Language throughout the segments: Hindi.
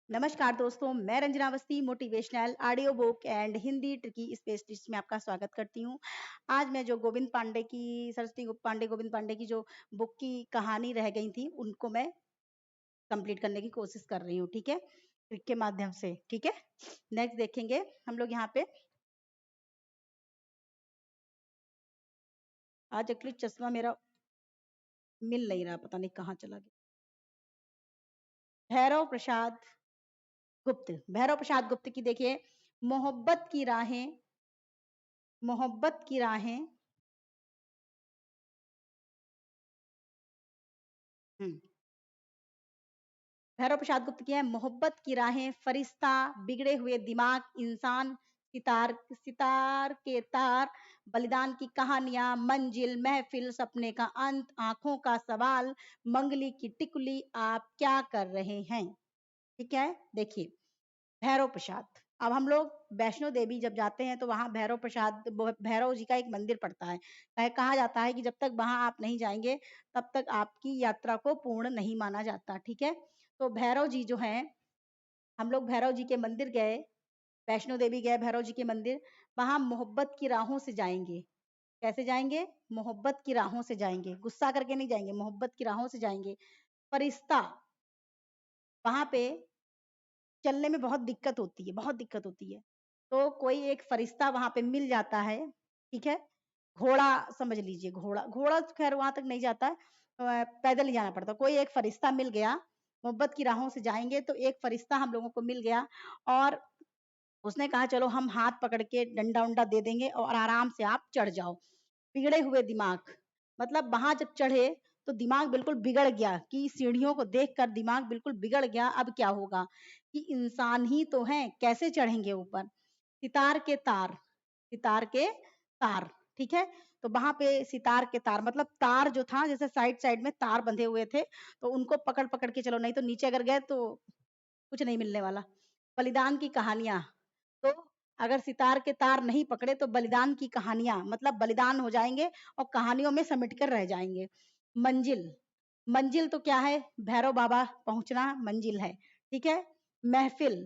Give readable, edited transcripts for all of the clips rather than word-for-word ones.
नमस्कार दोस्तों, मैं Ranjana Awasthi motivational audio book and Hindi tricky specialist में आपका स्वागत करती हूँ। आज मैं जो गोविंद पांडे की सरस्वती पांडे गोविंद पांडे की जो बुक की कहानी रह गई थी, उनको मैं कंप्लीट करने की कोशिश कर रही हूँ, ठीक है? ट्रिक के माध्यम से, ठीक है? नेक्स्ट देखेंगे हम लोग यहाँ पे। आज एक्चुअली चश्मा मेरा मिल नहीं रहा, पता नहीं कहाँ चला गया। भैरव प्रसाद गुप्त, भैरव प्रसाद गुप्त की देखिए, मोहब्बत की राहें, मोहब्बत की राहें। हम्म भैरव प्रसाद गुप्त की है मोहब्बत की राहें, फरिश्ता, बिगड़े हुए दिमाग, इंसान, सितार, सितार के तार, बलिदान की कहानियां, मंजिल, महफिल, सपने का अंत, आंखों का सवाल, मंगली की टिकुली, आप क्या कर रहे हैं? ठीक है, देखिए भैरव प्रसाद। अब हम लोग वैष्णो देवी जब जाते हैं तो वहां भैरव प्रसाद भैरव जी का एक मंदिर पड़ता है। कहा जाता है कि जब तक वहां आप नहीं जाएंगे तब तक आपकी यात्रा को पूर्ण नहीं माना जाता, ठीक है? तो भैरव जी जो हैं, हम लोग भैरव जी के मंदिर गए, वैष्णो देवी गए भैरव जी के मंदिर। वहां मोहब्बत की राहों से जाएंगे। कैसे जाएंगे? मोहब्बत की राहों से जाएंगे, गुस्सा करके नहीं जाएंगे, मोहब्बत की राहों से जाएंगे। फरिश्ता, वहां पे चलने में बहुत दिक्कत होती है, बहुत दिक्कत होती है। तो कोई एक फरिश्ता वहां पे मिल जाता है, ठीक है? घोड़ा समझ लीजिए, घोड़ा घोड़ा तो खैर वहां तक नहीं जाता है, पैदल ही जाना पड़ता है। कोई एक फरिश्ता मिल गया, मोहब्बत की राहों से जाएंगे तो एक फरिश्ता हम लोगों को मिल गया और उसने कहा चलो हम हाथ पकड़ के डंडा उंडा दे देंगे और आराम से आप चढ़ जाओ। बिगड़े हुए दिमाग, मतलब वहां जब चढ़े तो दिमाग बिल्कुल बिगड़ गया कि सीढ़ियों को देखकर दिमाग बिल्कुल बिगड़ गया। अब क्या होगा कि इंसान ही तो हैं, कैसे चढ़ेंगे ऊपर? सितार के तार, सितार के तार, ठीक है? तो वहां पे सितार के तार मतलब तार जो था, जैसे साइड साइड में तार बंधे हुए थे, तो उनको पकड़ पकड़ के चलो, नहीं तो नीचे अगर गए तो कुछ नहीं मिलने वाला। बलिदान की कहानियां, तो अगर सितार के तार नहीं पकड़े तो बलिदान की कहानियां मतलब बलिदान हो जाएंगे और कहानियों में समिट कर रह जाएंगे। मंजिल, मंजिल तो क्या है? भैरव बाबा पहुंचना मंजिल है, ठीक है? महफिल,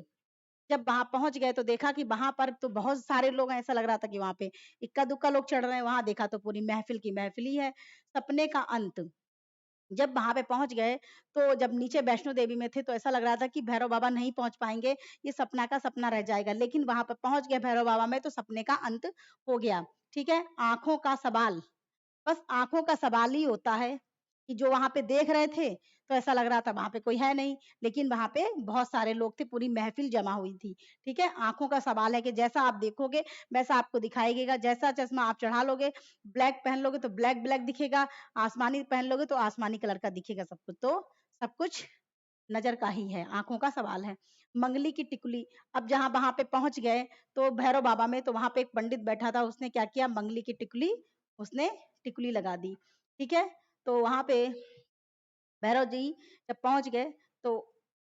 जब वहां पहुंच गए तो देखा कि वहां पर तो बहुत सारे लोग हैं, ऐसा लग रहा था कि वहां पे इक्का दुक्का लोग चढ़ रहे हैं, वहां देखा तो पूरी महफिल की महफिल ही है। सपने का अंत, जब वहां पे पहुंच गए तो जब नीचे वैष्णो देवी में थे तो ऐसा लग रहा था कि भैरव बाबा नहीं पहुंच पाएंगे, ये सपना का सपना रह जाएगा, लेकिन वहां पर पहुंच गए भैरव बाबा में तो सपने का अंत हो गया, ठीक है? आंखों का सवाल, बस आंखों का सवाल ही होता है कि जो वहां पे देख रहे थे तो ऐसा लग रहा था वहां पे कोई है नहीं, लेकिन वहां पे बहुत सारे लोग थे, पूरी महफिल जमा हुई थी, ठीक है? आंखों का सवाल है कि जैसा आप देखोगे वैसा आपको दिखाई देगा, जैसा चश्मा आप चढ़ा लोगे, ब्लैक पहन लोगे तो ब्लैक ब्लैक दिखेगा, आसमानी पहन लोगे तो आसमानी कलर का दिखेगा सब कुछ। तो सब कुछ नजर का ही है, आंखों का सवाल है। मंगली की टिकुली, अब जहां वहां पे पहुंच गए तो भैरव बाबा में तो वहां पे एक पंडित बैठा था, उसने क्या किया? मंगली की टिकुली, उसने टिकुली लगा दी, ठीक है? तो वहां पे भैरव जी जब पहुंच गए तो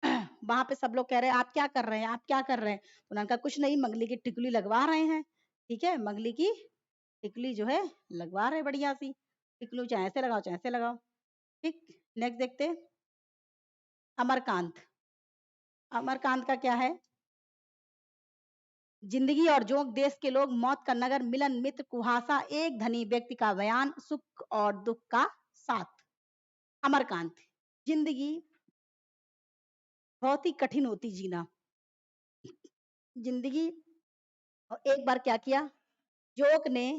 वहां पे सब लोग कह रहे हैं आप क्या कर रहे हैं, आप क्या कर रहे हैं? तो उन्होंने कहा कुछ नहीं, मंगली की टिकुली लगवा रहे हैं, ठीक है? मंगली की टिकुली जो है लगवा रहे हैं, बढ़िया सी टिकुली, चाहे ऐसे लगाओ चाहे ऐसे लगाओ, ठीक। नेक्स्ट देखते हैं, अमरकांत। अमरकांत का क्या है? जिंदगी और जोक, देश के लोग, मौत का नगर, मिलन, मित्र, कुहासा, एक धनी व्यक्ति का बयान, सुख और दुख का साथ। अमरकांत, जिंदगी बहुत ही कठिन होती जीना, जिंदगी। और एक बार क्या किया, जोक ने,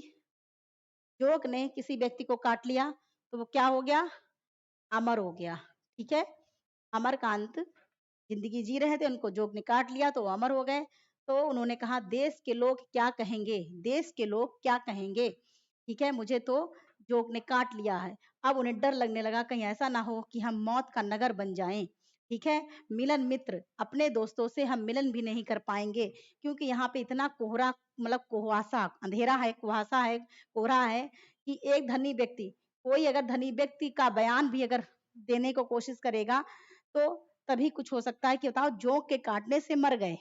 जोक ने किसी व्यक्ति को काट लिया तो वो क्या हो गया? अमर हो गया, ठीक है? अमरकांत जिंदगी जी रहे थे, उनको जोक ने काट लिया तो वो अमर हो गए। तो उन्होंने कहा देश के लोग क्या कहेंगे, देश के लोग क्या कहेंगे, ठीक है? मुझे तो जोक ने काट लिया है। अब उन्हें डर लगने लगा कहीं ऐसा ना हो कि हम मौत का नगर बन जाएं, ठीक है? मिलन, मित्र, अपने दोस्तों से हम मिलन भी नहीं कर पाएंगे क्योंकि यहाँ पे इतना कोहरा, मतलब कुहासा, अंधेरा है, कुहासा है, कोहरा है कि एक धनी व्यक्ति, कोई अगर धनी व्यक्ति का बयान भी अगर देने को कोशिश करेगा तो तभी कुछ हो सकता है कि बताओ जोक के काटने से मर गए।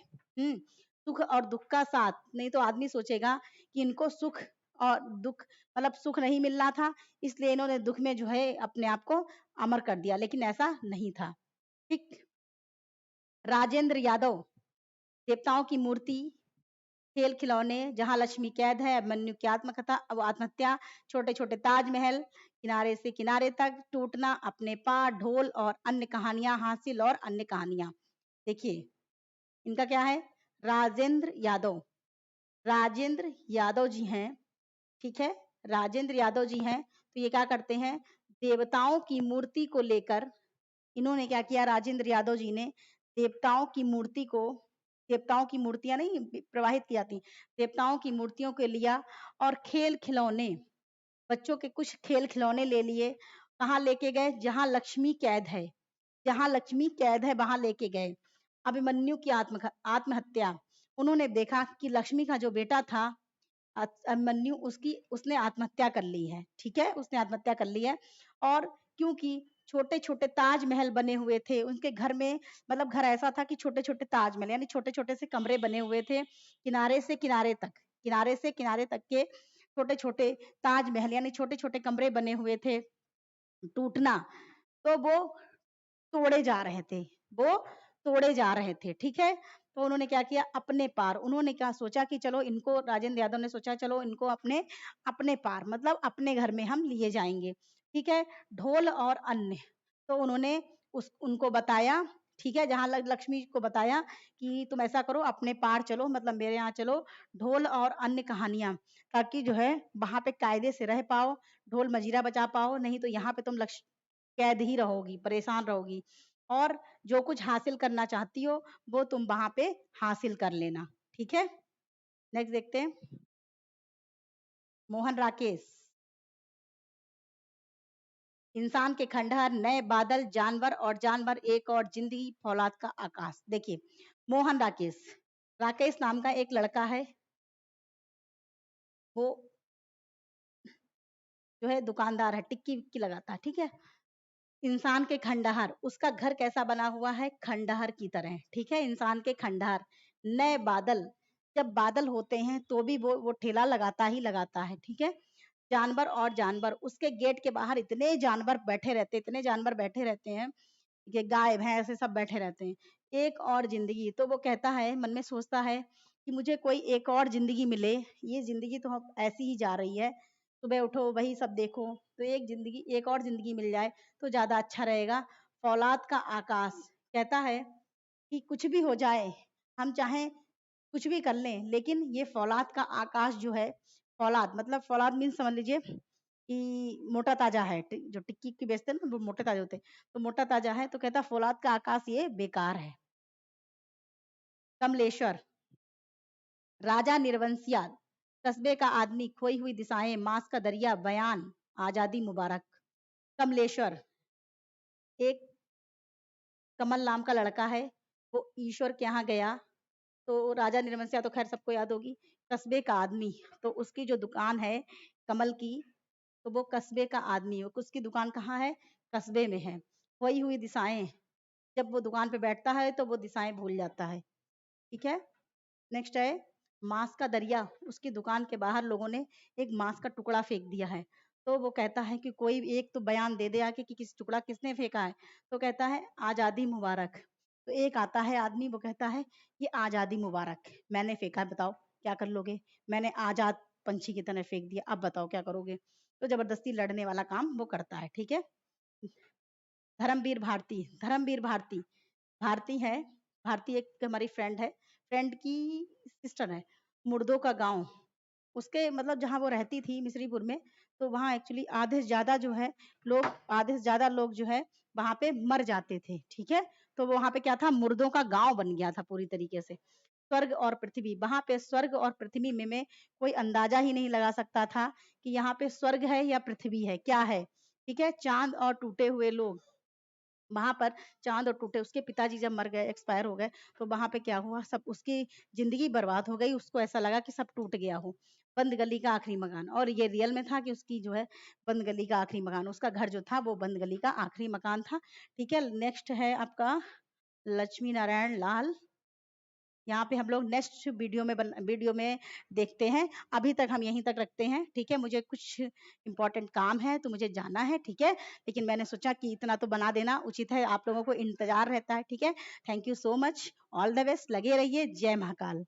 सुख और दुख का साथ, नहीं तो आदमी सोचेगा कि इनको सुख और दुख, मतलब सुख नहीं मिल रहा था इसलिए इन्होंने दुख में जो है अपने आप को अमर कर दिया, लेकिन ऐसा नहीं था, ठीक। राजेंद्र यादव, देवताओं की मूर्ति, खेल खिलौने, जहां लक्ष्मी कैद है, अभिमन्यु की आत्मकथा, अब आत्महत्या, छोटे छोटे ताजमहल, किनारे से किनारे तक, टूटना, अपने पार, ढोल और अन्य कहानियां, हासिल और अन्य कहानियां। देखिए इनका क्या है, राजेंद्र यादव, राजेंद्र यादव जी हैं, ठीक है, राजेंद्र यादव जी हैं। तो ये क्या करते हैं, देवताओं की मूर्ति को लेकर इन्होंने क्या किया, राजेंद्र यादव जी ने देवताओं की मूर्ति को, देवताओं की मूर्तियां नहीं प्रवाहित की जाती, देवताओं की मूर्तियों को लिया और खेल खिलौने, बच्चों के कुछ खेल खिलौने ले लिए, कहाँ लेके गए, जहां लक्ष्मी कैद है, जहां लक्ष्मी कैद है वहां लेके गए। अभिमन्यु की आत्महत्या, उन्होंने देखा कि लक्ष्मी का जो बेटा था अभिमन्यु, उसकी उसने आत्महत्या कर ली है, ठीक है, उसने आत्महत्या कर ली है। और क्योंकि छोटे छोटे ताजमहल बने हुए थे उनके घर में, मतलब घर ऐसा था कि छोटे छोटे ताजमहल यानी छोटे छोटे से कमरे बने हुए थे, किनारे से किनारे तक, किनारे से किनारे तक के छोटे छोटे ताजमहल यानी छोटे छोटे कमरे बने हुए थे, टूटना, तो वो तोड़े जा रहे थे, वो तोड़े जा रहे थे, ठीक है। तो उन्होंने क्या किया, अपने पार, उन्होंने क्या सोचा कि चलो इनको, राजेंद्र यादव ने सोचा चलो इनको अपने अपने पार मतलब अपने घर में हम लिए जाएंगे, ठीक है। ढोल और अन्य, तो उन्होंने उस उनको बताया, ठीक है, जहां लक्ष्मी को बताया कि तुम ऐसा करो अपने पार चलो, मतलब मेरे यहाँ चलो, ढोल और अन्य कहानियां, ताकि जो है वहां पे कायदे से रह पाओ, ढोल मजीरा बजा पाओ, नहीं तो यहाँ पे तुम कैद ही रहोगी, परेशान रहोगी, और जो कुछ हासिल करना चाहती हो वो तुम वहां पे हासिल कर लेना, ठीक है। नेक्स्ट देखते हैं, मोहन राकेश, इंसान के खंडहर, नए बादल, जानवर और जानवर, एक और जिंदगी, फौलाद का आकाश। देखिए मोहन राकेश, राकेश नाम का एक लड़का है, वो जो है दुकानदार है, टिक्की विक्की लगाता है, ठीक है। इंसान के खंडहर, उसका घर कैसा बना हुआ है, खंडहर की तरह, ठीक है, इंसान के खंडहर। नए बादल, जब बादल होते हैं तो भी वो ठेला लगाता ही लगाता है, ठीक है। जानवर और जानवर, उसके गेट के बाहर इतने जानवर बैठे रहते, इतने जानवर बैठे रहते हैं, ये गाय भैंस ऐसे सब बैठे रहते हैं। एक और जिंदगी, तो वो कहता है, मन में सोचता है कि मुझे कोई एक और जिंदगी मिले, ये जिंदगी तो अब ऐसी ही जा रही है, सुबह उठो वही सब देखो, तो एक जिंदगी, एक और जिंदगी मिल जाए तो ज्यादा अच्छा रहेगा। फौलाद का आकाश, कहता है कि कुछ भी हो जाए, हम चाहें कुछ भी कर लें, लेकिन ये फौलाद का आकाश जो है, फौलाद मतलब फौलाद मीन समझ लीजिए कि मोटा ताजा है, जो टिक्की की बेचते हैं ना वो मोटे ताजे होते हैं, तो मोटा ताजा है, तो कहता फौलाद का आकाश ये बेकार है। कमलेश्वर, राजा निर्वंशिया, कस्बे का आदमी, खोई हुई दिशाएं, मांस का दरिया, बयान, आजादी मुबारक। कमलेश्वर एक कमल नाम का लड़का है, वो ईश्वर के यहाँ गया, तो राजा निर्मसिया तो खैर सबको याद होगी। कस्बे का आदमी, तो उसकी जो दुकान है कमल की, तो वो कस्बे का आदमी, उसकी दुकान कहाँ है, कस्बे में है। खोई हुई दिशाएं, जब वो दुकान पे बैठता है तो वो दिशाएं भूल जाता है, ठीक है। नेक्स्ट है मांस का दरिया, उसकी दुकान के बाहर लोगों ने एक मांस का टुकड़ा फेंक दिया है, तो वो कहता है कि कोई एक तो बयान दे दे आके कि किस टुकड़ा किसने फेंका है, तो कहता है आजादी मुबारक। तो एक आता है आदमी, वो कहता है ये आजादी मुबारक, मैंने फेंका है, बताओ क्या कर लोगे, मैंने आजाद पंछी की तरह फेंक दिया, अब बताओ क्या करोगे। तो जबरदस्ती लड़ने वाला काम वो करता है, ठीक है। धर्मवीर भारती, धर्मवीर भारती, भारती है, भारती एक हमारी फ्रेंड है, फ्रेंड की सिस्टर है। मुर्दों का गांव, उसके मतलब जहाँ वो रहती थी मिश्रीपुर में, तो वहाँ एक्चुअली आधे से ज्यादा जो है लोग, आधे से ज्यादा लोग जो है वहां पे मर जाते थे, ठीक है। तो वहां पे क्या था, मुर्दों का गांव बन गया था पूरी तरीके से। स्वर्ग और पृथ्वी, वहां पे स्वर्ग और पृथ्वी में कोई अंदाजा ही नहीं लगा सकता था कि यहाँ पे स्वर्ग है या पृथ्वी है, क्या है, ठीक है। चांद और टूटे हुए लोग, वहां पर चांद और टूटे, उसके पिताजी जब मर गए, एक्सपायर हो गए, तो वहां पे क्या हुआ, सब उसकी जिंदगी बर्बाद हो गई, उसको ऐसा लगा कि सब टूट गया हो। बंद गली का आखिरी मकान, और ये रियल में था कि उसकी जो है बंद गली का आखिरी मकान, उसका घर जो था वो बंद गली का आखिरी मकान था, ठीक है। नेक्स्ट है आपका लक्ष्मी नारायण लाल, यहाँ पे हम लोग नेक्स्ट वीडियो में देखते हैं। अभी तक हम यहीं तक रखते हैं, ठीक है। मुझे कुछ इंपॉर्टेंट काम है तो मुझे जाना है, ठीक है। लेकिन मैंने सोचा कि इतना तो बना देना उचित है, आप लोगों को इंतजार रहता है, ठीक है। Thank you so much, all the best, लगे रहिए। जय महाकाल।